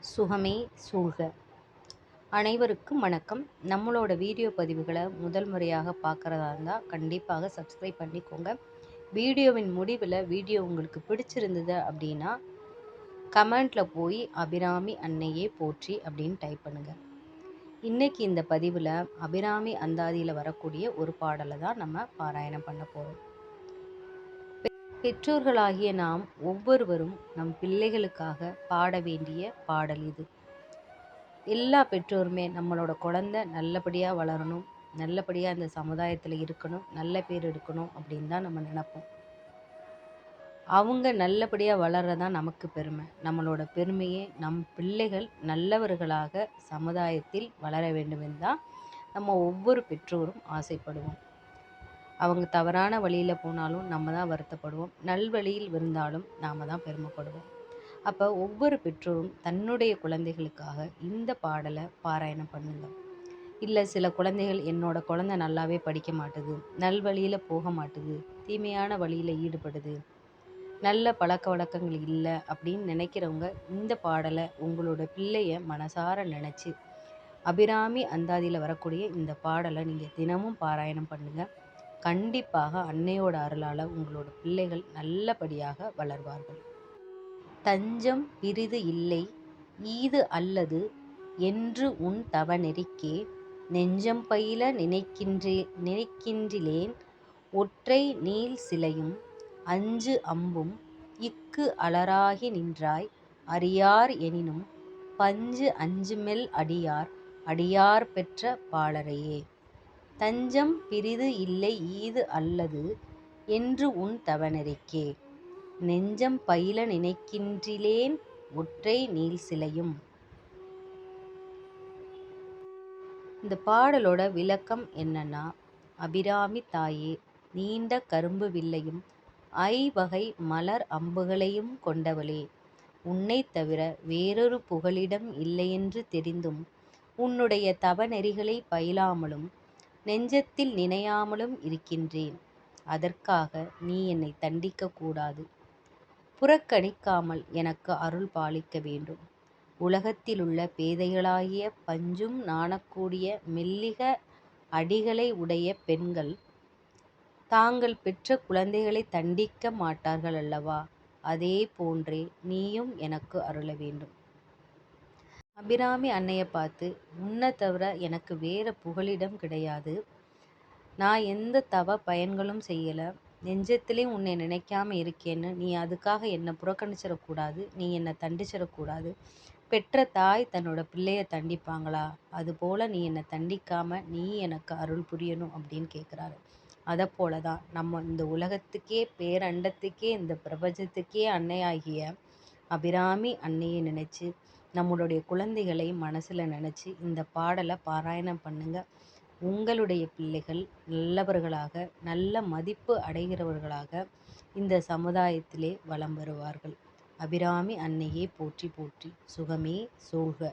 சுகமே சூழ்க. அனைவருக்கும் வணக்கம். நம்மளோட வீடியோ பதிவுகளை முதல் முறையாக பார்க்குறதா இருந்தால் கண்டிப்பாக சப்ஸ்கிரைப் பண்ணிக்கோங்க. வீடியோவின் முடிவில் வீடியோ உங்களுக்கு பிடிச்சிருந்தது அப்படின்னா கமெண்ட்டில் போய் அபிராமி அன்னையே போற்றி அப்படின்னு டைப் பண்ணுங்கள். இன்றைக்கி இந்த பதிவில் அபிராமி அந்தாதியில் வரக்கூடிய ஒரு பாடலை தான் நம்ம பாராயணம் பண்ண போகிறோம். பெற்றோர்களாகிய நாம் ஒவ்வொருவரும் நம் பிள்ளைகளுக்காக பாட வேண்டிய பாடல் இது. எல்லா பெற்றோருமே நம்மளோட குழந்தை நல்லபடியாக வளரணும், நல்லபடியாக இந்த சமுதாயத்தில் இருக்கணும், நல்ல பேர் எடுக்கணும் அப்படின்னு தான் நம்ம நினைப்போம். அவங்க நல்லபடியாக வளர்றதான் நமக்கு பெருமை. நம்மளோட பெருமையே நம் பிள்ளைகள் நல்லவர்களாக சமுதாயத்தில் வளர வேண்டும் தான் நம்ம ஒவ்வொரு பெற்றோரும் ஆசைப்படுவோம். அவங்க தவறான வழியில் போனாலும் நம்ம தான் வருத்தப்படுவோம், நல்வழியில் இருந்தாலும் நாம் தான் பெருமைப்படுவோம். அப்போ ஒவ்வொரு பெற்றோரும் தன்னுடைய குழந்தைகளுக்காக இந்த பாடலை பாராயணம் பண்ணுங்க. இல்லை சில குழந்தைகள் என்னோட குழந்தை நல்லாவே படிக்க மாட்டுது, நல்வழியில் போக மாட்டுது, தீமையான வழியில் ஈடுபடுது, நல்ல பழக்க வழக்கங்கள் இல்லை அப்படின்னு நினைக்கிறவங்க இந்த பாடலை உங்களோட பிள்ளைய மனசார நினச்சி அபிராமி அந்தாதியில் வரக்கூடிய இந்த பாடலை நீங்கள் தினமும் பாராயணம் பண்ணுங்கள். கண்டிப்பாக அன்னையோட அருளால் உங்களோட பிள்ளைகள் நல்லபடியாக வளர்வார்கள். தஞ்சம் பிறிது இல்லை ஈது அல்லது என்று உன் தவநெறிக்கே நெஞ்சம் பயில நினைக்கின்றிலேன் ஒற்றை நீள் சிலையும் அஞ்சு அம்பும் இக்கு அலராகி நின்றாய் அறியார் எனினும் பஞ்சு அஞ்சுமெல் அடியார் அடியார் பெற்ற பாலரையே. தஞ்சம் பிறிது இல்லை ஈது அல்லது என்று உன் தவநெறிக்கே நெஞ்சம் பயில நினைக்கின்றிலேன் ஒற்றை நீள் சிலையும். இந்த பாடலோட விளக்கம் என்னன்னா, அபிராமி தாயே, நீண்ட கரும்பு வில்லையும் ஐவகை மலர் அம்புகளையும் கொண்டவளே, உன்னை தவிர வேறொரு புகலிடம் இல்லையென்று தெரிந்தும் உன்னுடைய தவநெறிகளை பயிலாமலும் நெஞ்சத்தில் நினையாமலும் இருக்கின்றேன். அதற்காக நீ என்னை தண்டிக்க கூடாது, புறக்கணிக்காமல் எனக்கு அருள் பாலிக்க வேண்டும். உலகத்திலுள்ள பேதைகளாகிய பஞ்சும் நாணக்கூடிய மெல்லிக அடிகளை உடைய பெண்கள் தாங்கள் பெற்ற குழந்தைகளை தண்டிக்க மாட்டார்கள் அல்லவா? அதே போன்றே நீயும் எனக்கு அருள வேண்டும். அபிராமி அன்னையை பார்த்து, உன்னை தவிர எனக்கு வேறு புகலிடம் கிடையாது, நான் எந்த தவ பயன்களும் செய்யலை, நெஞ்சத்திலே உன்னை நினைக்காம இருக்கேன்னு நீ அதுக்காக என்னை புறக்கணிச்சிடக்கூடாது, நீ என்னை தண்டிச்சிடக்கூடாது. பெற்ற தாய் தன்னோட பிள்ளைய தண்டிப்பாங்களா? அதுபோல் நீ என்னை தண்டிக்காமல் நீ எனக்கு அருள் புரியணும் அப்படின்னு கேட்குறாரு. அதை போல தான் நம்ம இந்த உலகத்துக்கே, பேரண்டத்துக்கே, இந்த பிரபஞ்சத்துக்கே அன்னையாகிய அபிராமி அன்னையை நினச்சி நம்மளுடைய குழந்தைகளை மனசில் நினச்சி இந்த பாடலை பாராயணம் பண்ணுங்கள். உங்களுடைய பிள்ளைகள் நல்லவர்களாக, நல்ல மதிப்பு அடைகிறவர்களாக இந்த சமுதாயத்திலே வலம் வருவார்கள். அபிராமி அன்னையே போற்றி போற்றி. சுகமே சூழ்க.